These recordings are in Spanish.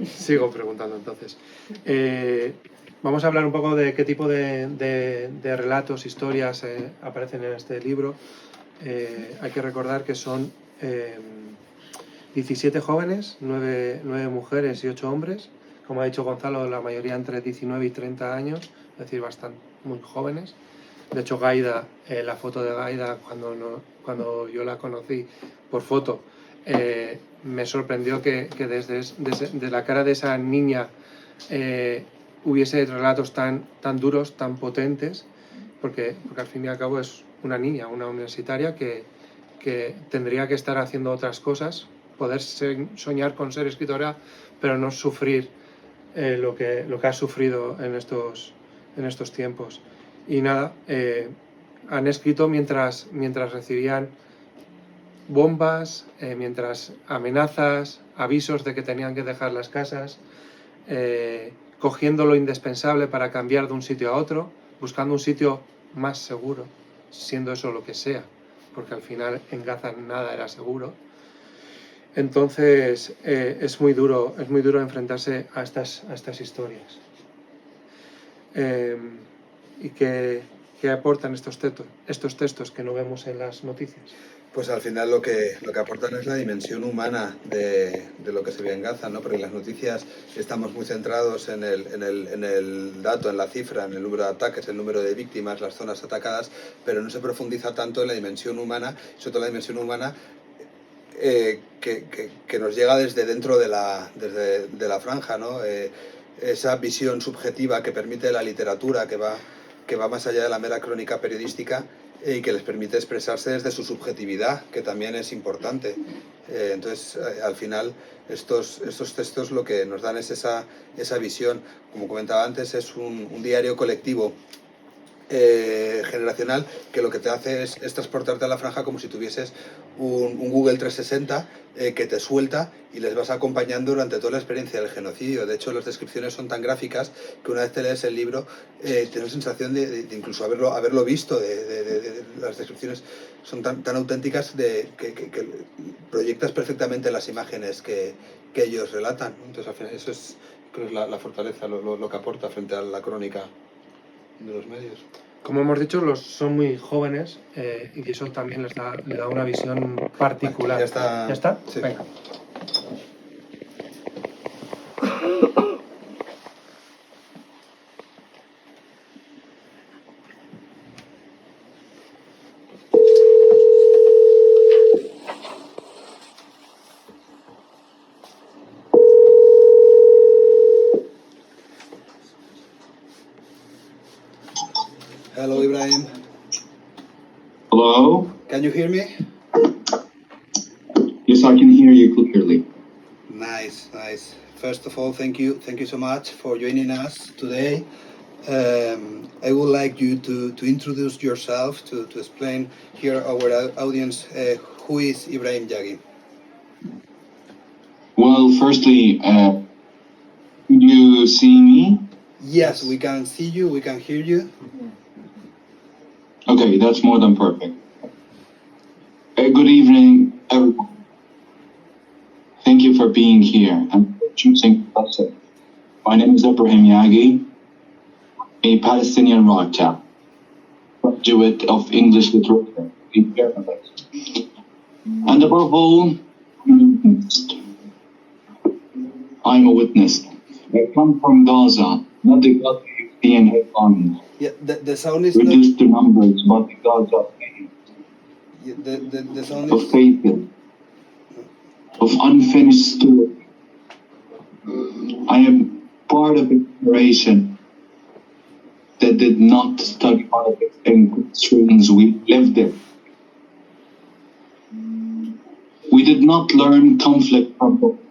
Sigo preguntando entonces. Vamos a hablar un poco de qué tipo de relatos, historias aparecen en este libro. Hay que recordar que son 17 jóvenes, 9 mujeres y 8 hombres. Como ha dicho Gonzalo, la mayoría entre 19 y 30 años, es decir, bastante muy jóvenes. De hecho, Gaida, la foto de Gaida, cuando yo la conocí por foto, me sorprendió que desde la cara de esa niña hubiese relatos tan duros, tan potentes, porque al fin y al cabo es una niña, una universitaria que tendría que estar haciendo otras cosas, poder soñar con ser escritora, pero no sufrir lo que ha sufrido en estos tiempos. Y nada, han escrito mientras recibían bombas, mientras amenazas, avisos de que tenían que dejar las casas, cogiendo lo indispensable para cambiar de un sitio a otro, buscando un sitio más seguro, siendo eso lo que sea, porque al final en Gaza nada era seguro. Entonces es muy duro enfrentarse a estas historias. ¿Y qué aportan estos textos que no vemos en las noticias? Pues al final lo que aportan es la dimensión humana de lo que se ve en Gaza, ¿no? Porque en las noticias estamos muy centrados en el dato, en la cifra, en el número de ataques, el número de víctimas, las zonas atacadas, pero no se profundiza tanto en la dimensión humana, sobre todo la dimensión humana que nos llega desde dentro de la franja, ¿no? Esa visión subjetiva que permite la literatura, que va más allá de la mera crónica periodística y que les permite expresarse desde su subjetividad, que también es importante. Entonces, al final, estos textos lo que nos dan es esa visión. Como comentaba antes, es un diario colectivo generacional que lo que te hace es transportarte a la franja como si tuvieses un Google 360 que te suelta y les vas acompañando durante toda la experiencia del genocidio. De hecho, las descripciones son tan gráficas que una vez te lees el libro tienes la sensación de incluso haberlo visto. Las descripciones son tan auténticas que proyectas perfectamente las imágenes que ellos relatan. Entonces, al final, eso es, creo, la fortaleza, lo que aporta frente a la crónica de los medios. Como hemos dicho, son muy jóvenes y eso también le da una visión particular. ¿Ya está? Sí. Venga. Hello, Ibrahim. Hello? Can you hear me? Yes, I can hear you clearly. Nice. First of all, thank you so much for joining us today. I would like you to introduce yourself, to explain here our audience who is Ibrahim Jaggi. Well, firstly, can you see me? Yes, we can see you, we can hear you. Okay, that's more than perfect. Good evening, everyone. Thank you for being here and for choosing us. My name is Ibrahim Jaggi, a Palestinian writer, graduate of English literature, a journalist, and above all, I'm a witness. I come from Gaza, not the Gaza you see in headlines. Yeah, the sound is reduced to numbers, but the Gaza the sound of is faith, of unfinished story. I am part of a generation that did not study politics in streams. We lived it. We did not learn conflict from books.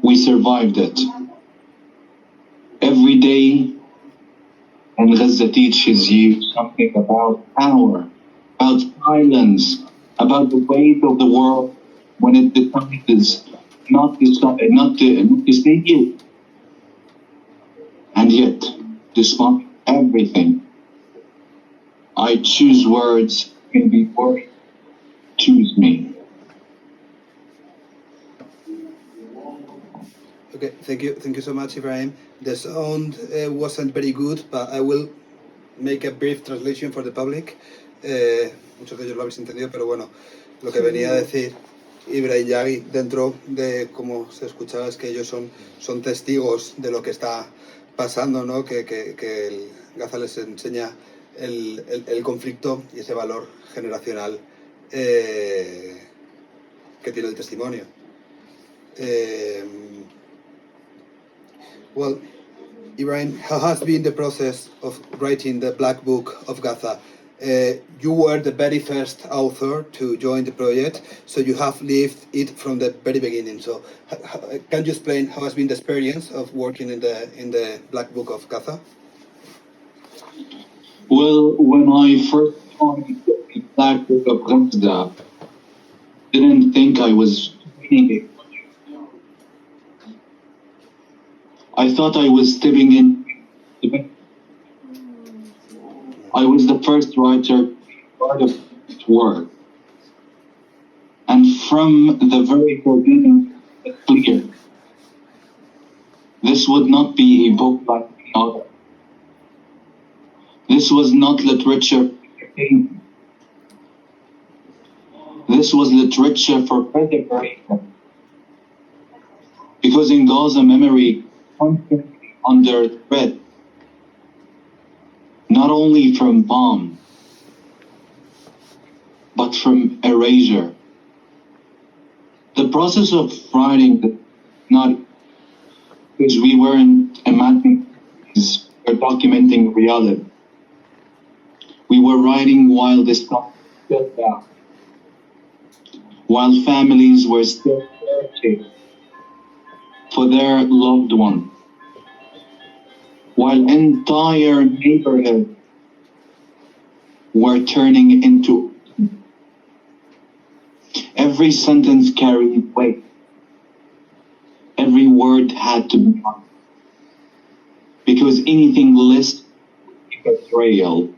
We survived it. Every day, and Gaza teaches you something about power, about silence, about the weight of the world when it decides not to stay here. And yet, despite everything, I choose words and be worth. Choose me. Okay, thank you so much, Ibrahim. The sound wasn't very good, but I will make a brief translation for the public. Muchos de ellos lo habéis entendido, pero bueno, lo que venía a decir Ibrahim Yagui dentro de cómo se escuchaba es que ellos son testigos de lo que está pasando, ¿no? Que Gaza les enseña el conflicto y ese valor generacional que tiene el testimonio. Well, Ibrahim, how has been the process of writing the Black Book of Gaza? You were the very first author to join the project, so you have lived it from the very beginning. So, can you explain how has been the experience of working in the Black Book of Gaza? Well, when I first joined the Black Book of Gaza, I didn't think I was reading it. I thought I was stepping in. I was the first writer part of this work. And from the very beginning, it's clear. This would not be a book like any other. This was not literature. This was literature for preservation. Because in Gaza, memory constantly under threat, not only from bomb, but from erasure. The process of writing, not because we weren't imagining, we're documenting reality. We were writing while the stuff was still down, while families were still searching for their loved one, while entire neighborhoods were turning into. Every sentence carried weight. Every word had to be done. Because anything less was betrayal.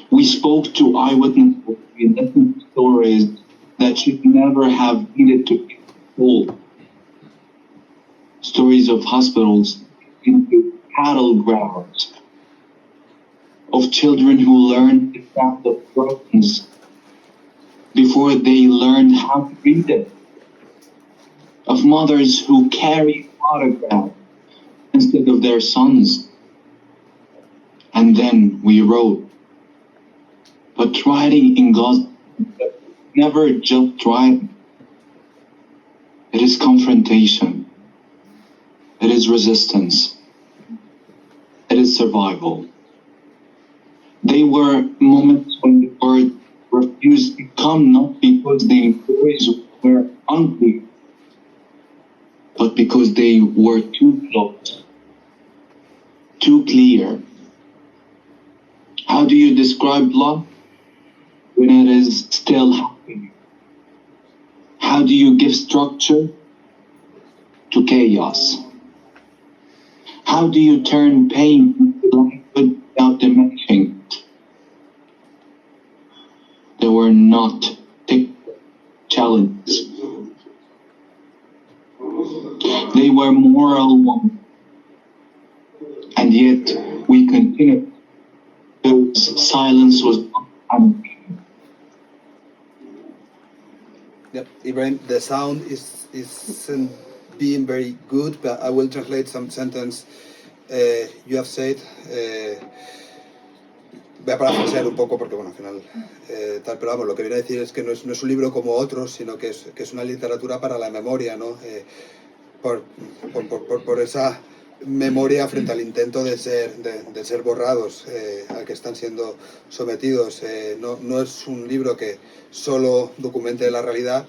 We spoke to eyewitnesses, we listened to stories that should never have needed to be told. Stories of hospitals into cattle grounds, of children who learned the sound of drums before they learned how to read it, of mothers who carried photographs instead of their sons. And then we wrote. But writing in Gaza, never just writing. It is confrontation. It is resistance. It is survival. They were moments when the word refused to come, not because the stories were unclear, but because they were too close, too clear. How do you describe love when it is still happening? How do you give structure to chaos? How do you turn pain into language without diminishing it? There were not challenges. They were moral ones. And yet we continued because silence was not ambition. Yep, Ibrahim, the sound isn't being very good, but I will translate some sentence you have said. Voy a parafrasear un poco porque, bueno, al final, tal, pero vamos, lo que viene a decir es que no es un libro como otros, sino que es una literatura para la memoria, ¿no? Por esa memoria frente al intento de ser borrados al que están siendo sometidos. No es un libro que solo documente la realidad,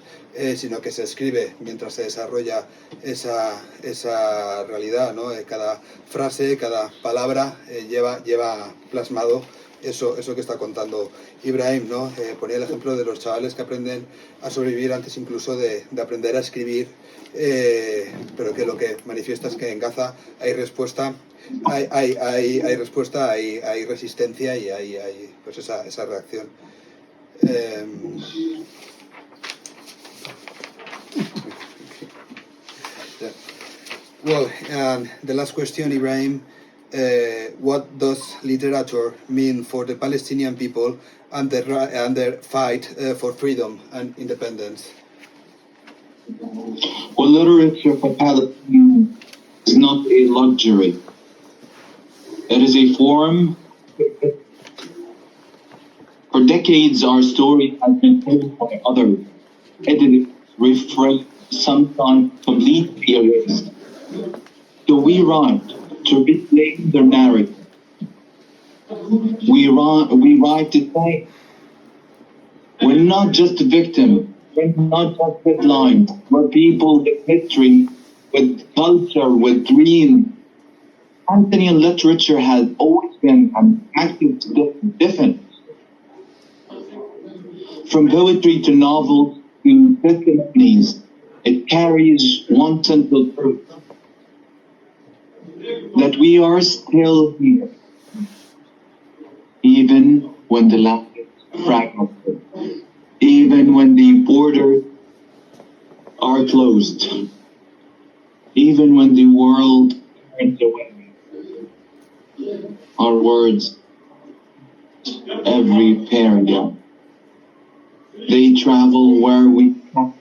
sino que se escribe mientras se desarrolla esa realidad, ¿no? Cada frase, cada palabra lleva plasmado eso que está contando Ibrahim, ¿no? Ponía el ejemplo de los chavales que aprenden a sobrevivir antes incluso de aprender a escribir, pero que lo que manifiesta es que en Gaza hay respuesta, hay respuesta, hay resistencia y hay pues esa reacción. Yeah. Well, the last question, Ibrahim. What does literature mean for the Palestinian people and their fight for freedom and independence? Well, literature for Palestinians is not a luxury. It is a form. For decades, our story has been told by others, edited, rephrased, sometimes completely erased. So we write to reclaim their narrative. We write to say, we're not just a victim, we're not just headlines, we're people with history, with culture, with dreams. Palestinian literature has always been an active defense. From poetry to novels to testimonies, it carries one central truth, that we are still here, even when the land is fragmented, even when the borders are closed, even when the world turns away. Our words, every paragraph, they travel where we cannot.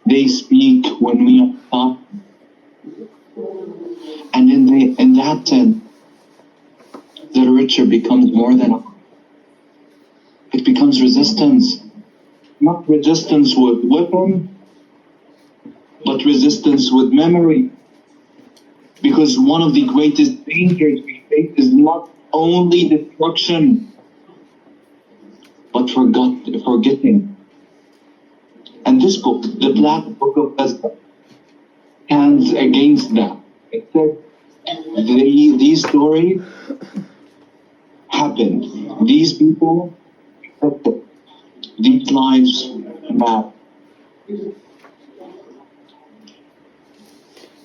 They speak when we are not. And in that sense, literature becomes more than art. It becomes resistance. Not resistance with weapons, but resistance with memory. Because one of the greatest dangers we face is not only destruction, but forgetting. And this book, the Black Book of Wisdom, stands against that. It says these stories happened. These people existed. These lives matter.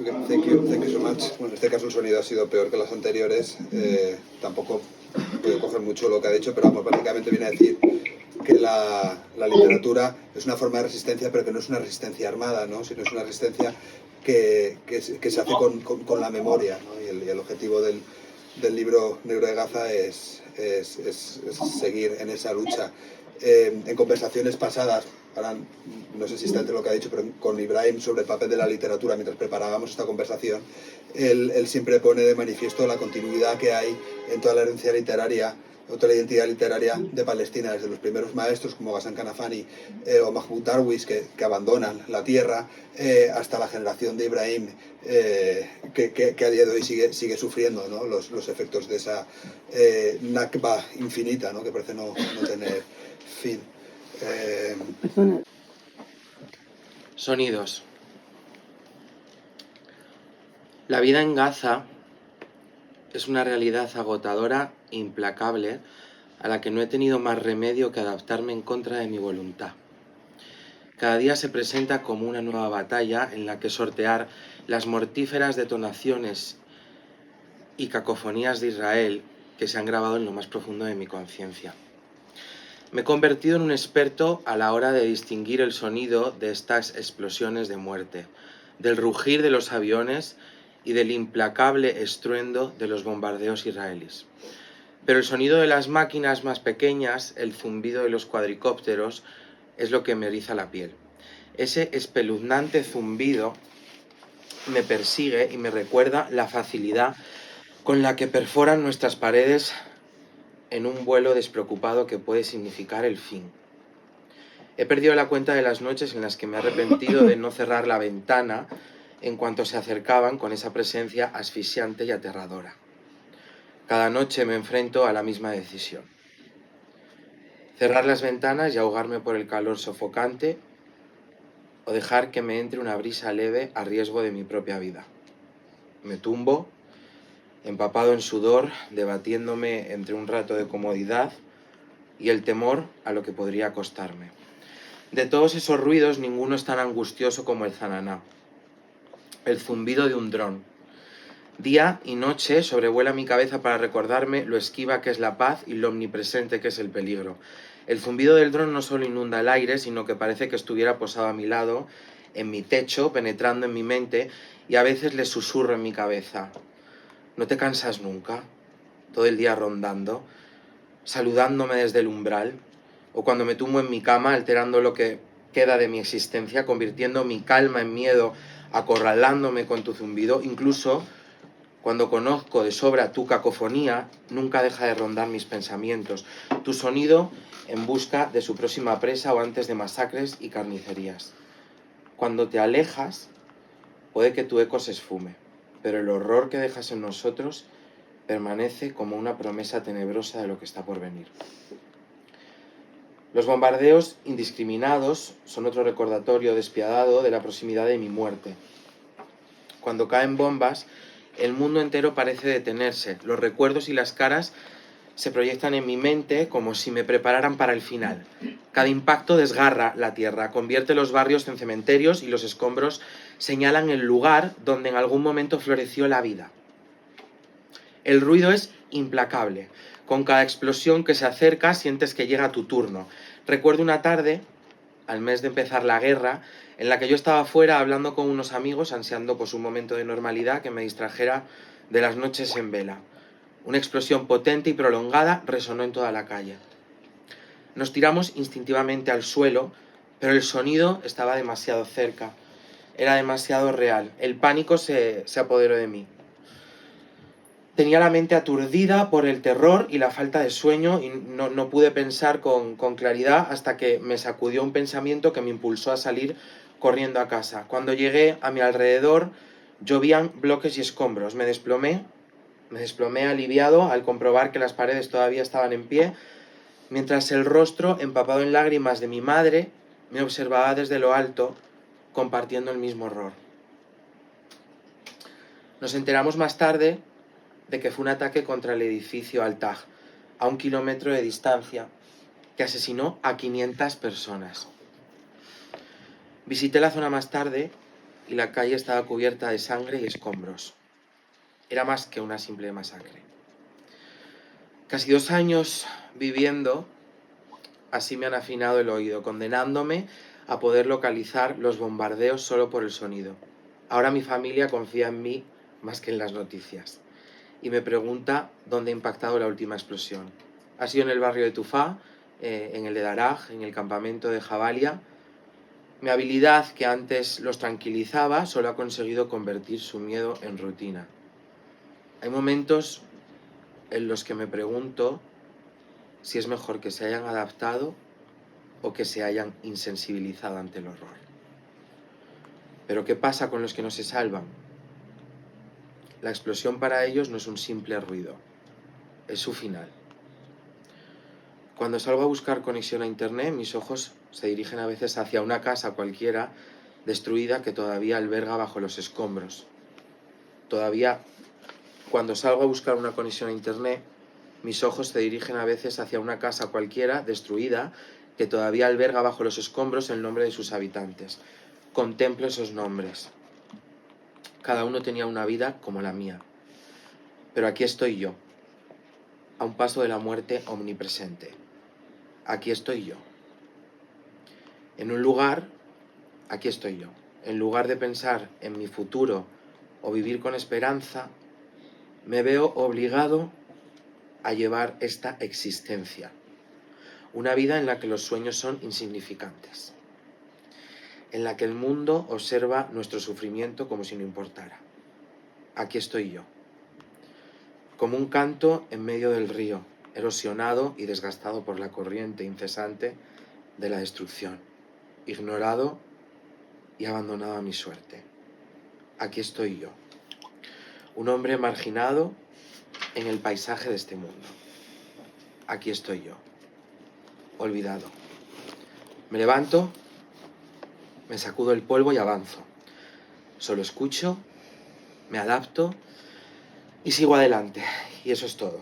Okay, thank you so much. Bueno, en este caso el sonido ha sido peor que los anteriores. Tampoco puedo coger mucho lo que ha dicho, pero vamos, básicamente viene a decir que la literatura es una forma de resistencia, pero que no es una resistencia armada, ¿no? Sino es una resistencia que se hace con la memoria, ¿no? Y el objetivo del libro Negro de Gaza es seguir en esa lucha. En conversaciones pasadas, ahora no sé si está entre lo que ha dicho, pero con Ibrahim sobre el papel de la literatura, mientras preparábamos esta conversación, él siempre pone de manifiesto la continuidad que hay en toda la herencia literaria, o toda la identidad literaria de Palestina, desde los primeros maestros como Ghassan Kanafani o Mahmoud Darwish, que abandonan la tierra, hasta la generación de Ibrahim, que a día de hoy sigue sufriendo, ¿no? los efectos de esa Nakba infinita, ¿no? Que parece no tener fin. Sonidos. La vida en Gaza es una realidad agotadora e implacable a la que no he tenido más remedio que adaptarme en contra de mi voluntad. Cada día se presenta como una nueva batalla en la que sortear las mortíferas detonaciones y cacofonías de Israel que se han grabado en lo más profundo de mi conciencia. Me he convertido en un experto a la hora de distinguir el sonido de estas explosiones de muerte, del rugir de los aviones y del implacable estruendo de los bombardeos israelíes. Pero el sonido de las máquinas más pequeñas, el zumbido de los cuadricópteros, es lo que me eriza la piel. Ese espeluznante zumbido me persigue y me recuerda la facilidad con la que perforan nuestras paredes en un vuelo despreocupado que puede significar el fin. He perdido la cuenta de las noches en las que me he arrepentido de no cerrar la ventana en cuanto se acercaban con esa presencia asfixiante y aterradora. Cada noche me enfrento a la misma decisión. Cerrar las ventanas y ahogarme por el calor sofocante, o dejar que me entre una brisa leve a riesgo de mi propia vida. Me tumbo, empapado en sudor, debatiéndome entre un rato de comodidad y el temor a lo que podría costarme. De todos esos ruidos, ninguno es tan angustioso como el zananá, el zumbido de un dron. Día y noche sobrevuela mi cabeza para recordarme lo esquiva que es la paz y lo omnipresente que es el peligro. El zumbido del dron no solo inunda el aire, sino que parece que estuviera posado a mi lado en mi techo, penetrando en mi mente, y a veces les susurro en mi cabeza: ¿no te cansas nunca? Todo el día rondando, saludándome desde el umbral, o cuando me tumbo en mi cama, alterando lo que queda de mi existencia, convirtiendo mi calma en miedo, acorralándome con tu zumbido. Incluso cuando conozco de sobra tu cacofonía, nunca deja de rondar mis pensamientos, tu sonido en busca de su próxima presa o antes de masacres y carnicerías. Cuando te alejas, puede que tu eco se esfume, pero el horror que dejas en nosotros permanece como una promesa tenebrosa de lo que está por venir. Los bombardeos indiscriminados son otro recordatorio despiadado de la proximidad de mi muerte. Cuando caen bombas, el mundo entero parece detenerse. Los recuerdos y las caras se proyectan en mi mente como si me prepararan para el final. Cada impacto desgarra la tierra, convierte los barrios en cementerios y los escombros señalan el lugar donde en algún momento floreció la vida. El ruido es implacable. Con cada explosión que se acerca sientes que llega tu turno. Recuerdo una tarde, al mes de empezar la guerra, en la que yo estaba fuera hablando con unos amigos, ansiando pues un momento de normalidad que me distrajera de las noches en vela. Una explosión potente y prolongada resonó en toda la calle. Nos tiramos instintivamente al suelo, pero el sonido estaba demasiado cerca. Era demasiado real. El pánico se apoderó de mí. Tenía la mente aturdida por el terror y la falta de sueño y no pude pensar con claridad hasta que me sacudió un pensamiento que me impulsó a salir corriendo a casa. Cuando llegué, a mi alrededor llovían bloques y escombros. Me desplomé aliviado al comprobar que las paredes todavía estaban en pie, mientras el rostro, empapado en lágrimas de mi madre, me observaba desde lo alto, compartiendo el mismo horror. Nos enteramos más tarde de que fue un ataque contra el edificio Al-Taj, a 1 kilómetro de distancia, que asesinó a 500 personas. Visité la zona más tarde y la calle estaba cubierta de sangre y escombros. Era más que una simple masacre. Casi 2 años viviendo, así me han afinado el oído, condenándome a poder localizar los bombardeos solo por el sonido. Ahora mi familia confía en mí más que en las noticias y me pregunta dónde ha impactado la última explosión. Ha sido en el barrio de Tufá, en el de Daraj, en el campamento de Jabalia. Mi habilidad, que antes los tranquilizaba, solo ha conseguido convertir su miedo en rutina. Hay momentos en los que me pregunto si es mejor que se hayan adaptado o que se hayan insensibilizado ante el horror. Pero ¿qué pasa con los que no se salvan? La explosión para ellos no es un simple ruido, es su final. Cuando salgo a buscar conexión a internet, mis ojos se dirigen a veces hacia una casa cualquiera destruida que todavía alberga bajo los escombros. Cuando salgo a buscar una conexión a internet, mis ojos se dirigen a veces hacia una casa cualquiera destruida que todavía alberga bajo los escombros el nombre de sus habitantes. Contemplo esos nombres. Cada uno tenía una vida como la mía. Pero aquí estoy yo, a un paso de la muerte omnipresente. Aquí estoy yo. En un lugar, aquí estoy yo. En lugar de pensar en mi futuro o vivir con esperanza, me veo obligado a llevar esta existencia. Una vida en la que los sueños son insignificantes. En la que el mundo observa nuestro sufrimiento como si no importara. Aquí estoy yo. Como un canto en medio del río, erosionado y desgastado por la corriente incesante de la destrucción, ignorado y abandonado a mi suerte. Aquí estoy yo, un hombre marginado en el paisaje de este mundo. Aquí estoy yo, olvidado. Me levanto, me sacudo el polvo y avanzo. Solo escucho, me adapto y sigo adelante. Y eso es todo.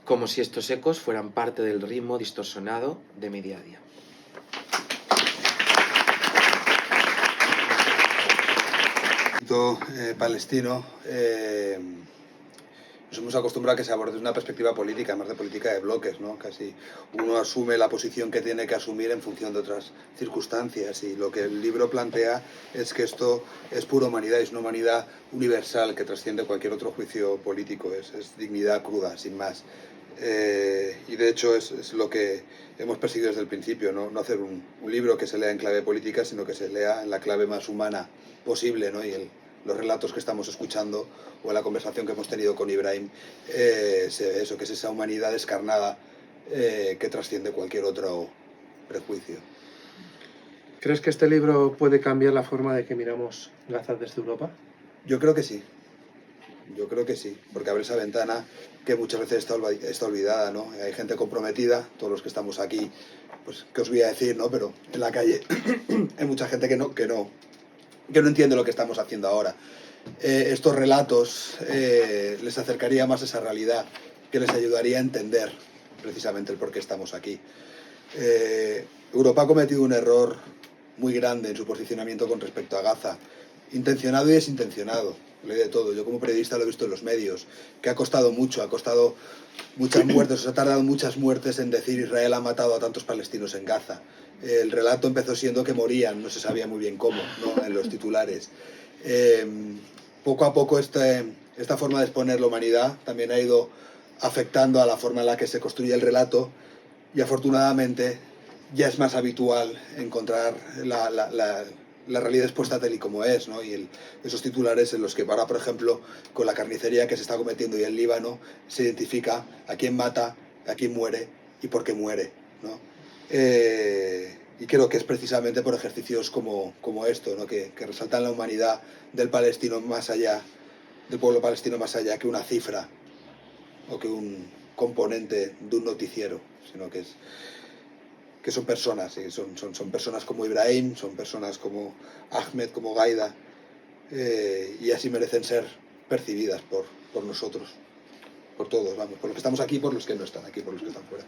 Como si estos ecos fueran parte del ritmo distorsionado de mi día a día. Palestino nos hemos acostumbrado a que se aborde desde una perspectiva política, más de política de bloques, ¿no? Casi uno asume la posición que tiene que asumir en función de otras circunstancias, y lo que el libro plantea es que esto es pura humanidad, es una humanidad universal que trasciende cualquier otro juicio político, es dignidad cruda, sin más. Y de hecho es lo que hemos perseguido desde el principio, no hacer un libro que se lea en clave política, sino que se lea en la clave más humana posible, ¿no? Y los relatos que estamos escuchando o la conversación que hemos tenido con Ibrahim, se ve eso, que es esa humanidad descarnada que trasciende cualquier otro prejuicio. ¿Crees que este libro puede cambiar la forma de que miramos Gaza desde Europa? Yo creo que sí. Yo creo que sí, porque abre esa ventana que muchas veces está olvidada, ¿no? Hay gente comprometida, todos los que estamos aquí, pues qué os voy a decir, ¿no? Pero en la calle hay mucha gente que no entiende lo que estamos haciendo ahora. Estos relatos les acercaría más a esa realidad, que les ayudaría a entender precisamente el por qué estamos aquí. Europa ha cometido un error muy grande en su posicionamiento con respecto a Gaza, intencionado y desintencionado. Lo hay de todo. Yo como periodista lo he visto en los medios, que ha costado mucho, ha costado muchas muertes, ha tardado muchas muertes en decir Israel ha matado a tantos palestinos en Gaza. El relato empezó siendo que morían, no se sabía muy bien cómo, ¿no? En los titulares. Poco a poco esta forma de exponer la humanidad también ha ido afectando a la forma en la que se construye el relato, y afortunadamente ya es más habitual encontrar la realidad expuesta tal y como es, ¿no? Y esos titulares en los que ahora, por ejemplo, con la carnicería que se está cometiendo y el Líbano, se identifica a quién mata, a quién muere y por qué muere, ¿no? Y creo que es precisamente por ejercicios como esto, ¿no? que resaltan la humanidad del palestino más allá, del pueblo palestino más allá que una cifra o que un componente de un noticiero, sino que son personas, ¿sí? son personas como Ibrahim, son personas como Ahmed, como Gaida, y así merecen ser percibidas por nosotros, por todos, vamos, por los que estamos aquí, por los que no están aquí, por los que están fuera.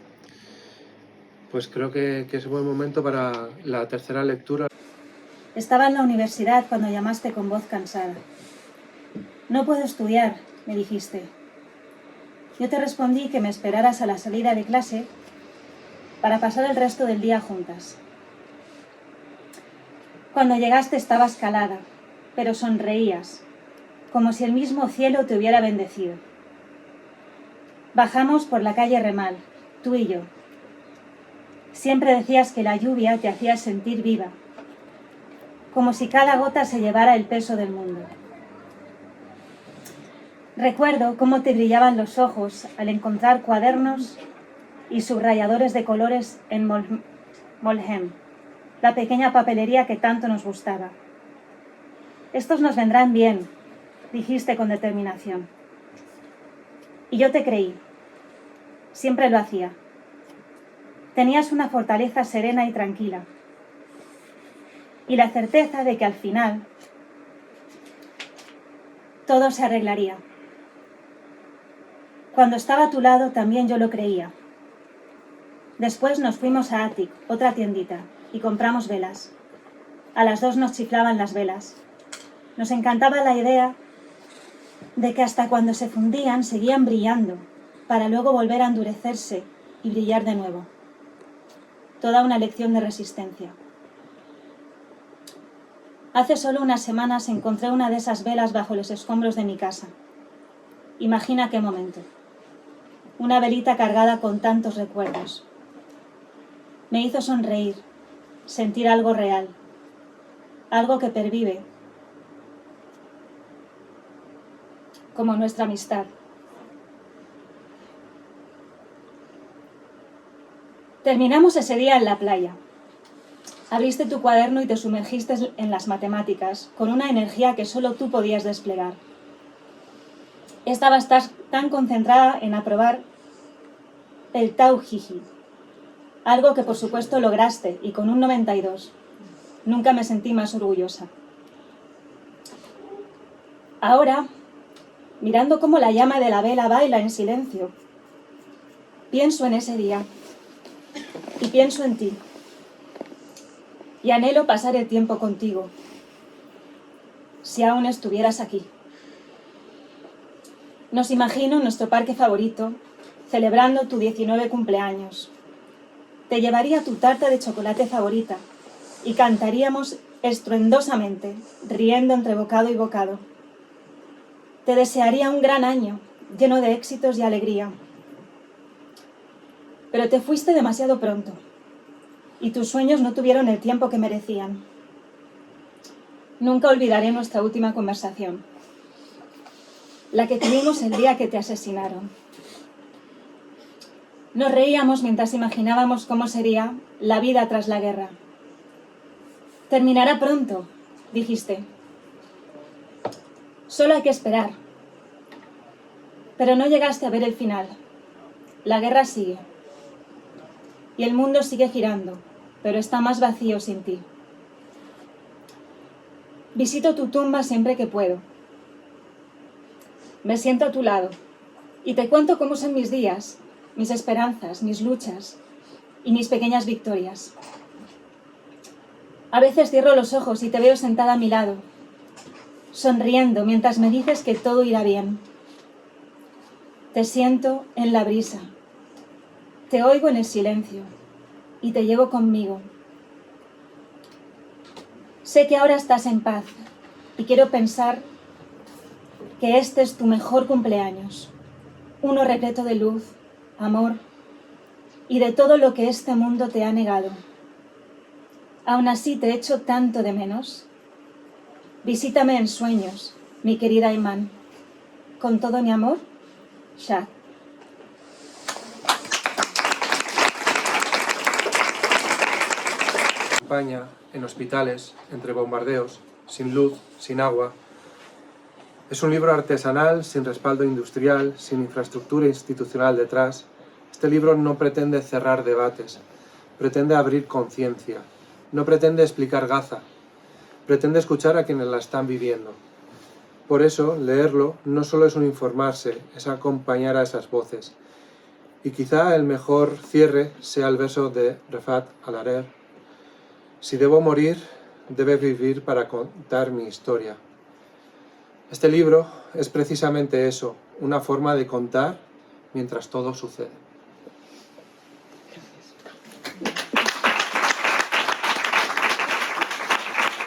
Pues creo que es un buen momento para la tercera lectura. Estaba en la universidad cuando llamaste con voz cansada. No puedo estudiar, me dijiste. Yo te respondí que me esperaras a la salida de clase para pasar el resto del día juntas. Cuando llegaste estabas calada, pero sonreías, como si el mismo cielo te hubiera bendecido. Bajamos por la calle Remal, tú y yo. Siempre decías que la lluvia te hacía sentir viva, como si cada gota se llevara el peso del mundo. Recuerdo cómo te brillaban los ojos al encontrar cuadernos y subrayadores de colores en Molhem, la pequeña papelería que tanto nos gustaba. Estos nos vendrán bien, dijiste con determinación. Y yo te creí. Siempre lo hacía. Tenías una fortaleza serena y tranquila, y la certeza de que al final todo se arreglaría. Cuando estaba a tu lado también yo lo creía. Después nos fuimos a Atik, otra tiendita, y compramos velas. A las 2 nos chiflaban las velas. Nos encantaba la idea de que hasta cuando se fundían seguían brillando, para luego volver a endurecerse y brillar de nuevo. Toda una lección de resistencia. Hace solo unas semanas encontré una de esas velas bajo los escombros de mi casa. Imagina qué momento. Una velita cargada con tantos recuerdos. Me hizo sonreír, sentir algo real, algo que pervive, como nuestra amistad. Terminamos ese día en la playa. Abriste tu cuaderno y te sumergiste en las matemáticas con una energía que solo tú podías desplegar. Estabas tan concentrada en aprobar el Tauhid, algo que por supuesto lograste y con un 92. Nunca me sentí más orgullosa. Ahora, mirando cómo la llama de la vela baila en silencio, pienso en ese día y pienso en ti. Y anhelo pasar el tiempo contigo, si aún estuvieras aquí. Nos imagino en nuestro parque favorito, celebrando tu 19 cumpleaños. Te llevaría tu tarta de chocolate favorita y cantaríamos estruendosamente, riendo entre bocado y bocado. Te desearía un gran año, lleno de éxitos y alegría. Pero te fuiste demasiado pronto y tus sueños no tuvieron el tiempo que merecían. Nunca olvidaré nuestra última conversación, la que tuvimos el día que te asesinaron. Nos reíamos mientras imaginábamos cómo sería la vida tras la guerra. Terminará pronto, dijiste. Solo hay que esperar. Pero no llegaste a ver el final. La guerra sigue. Y el mundo sigue girando, pero está más vacío sin ti. Visito tu tumba siempre que puedo. Me siento a tu lado y te cuento cómo son mis días, mis esperanzas, mis luchas y mis pequeñas victorias. A veces cierro los ojos y te veo sentada a mi lado, sonriendo mientras me dices que todo irá bien. Te siento en la brisa, te oigo en el silencio y te llevo conmigo. Sé que ahora estás en paz y quiero pensar que este es tu mejor cumpleaños, uno repleto de luz, amor y de todo lo que este mundo te ha negado. Aún así te echo tanto de menos. Visítame en sueños, mi querida Iman. Con todo mi amor, Shad. España, en hospitales, entre bombardeos, sin luz, sin agua. Es un libro artesanal, sin respaldo industrial, sin infraestructura institucional detrás. Este libro no pretende cerrar debates, pretende abrir conciencia, no pretende explicar Gaza, pretende escuchar a quienes la están viviendo. Por eso, leerlo no solo es un informarse, es acompañar a esas voces. Y quizá el mejor cierre sea el verso de Refat Alarer: si debo morir, debes vivir para contar mi historia. Este libro es precisamente eso, una forma de contar mientras todo sucede.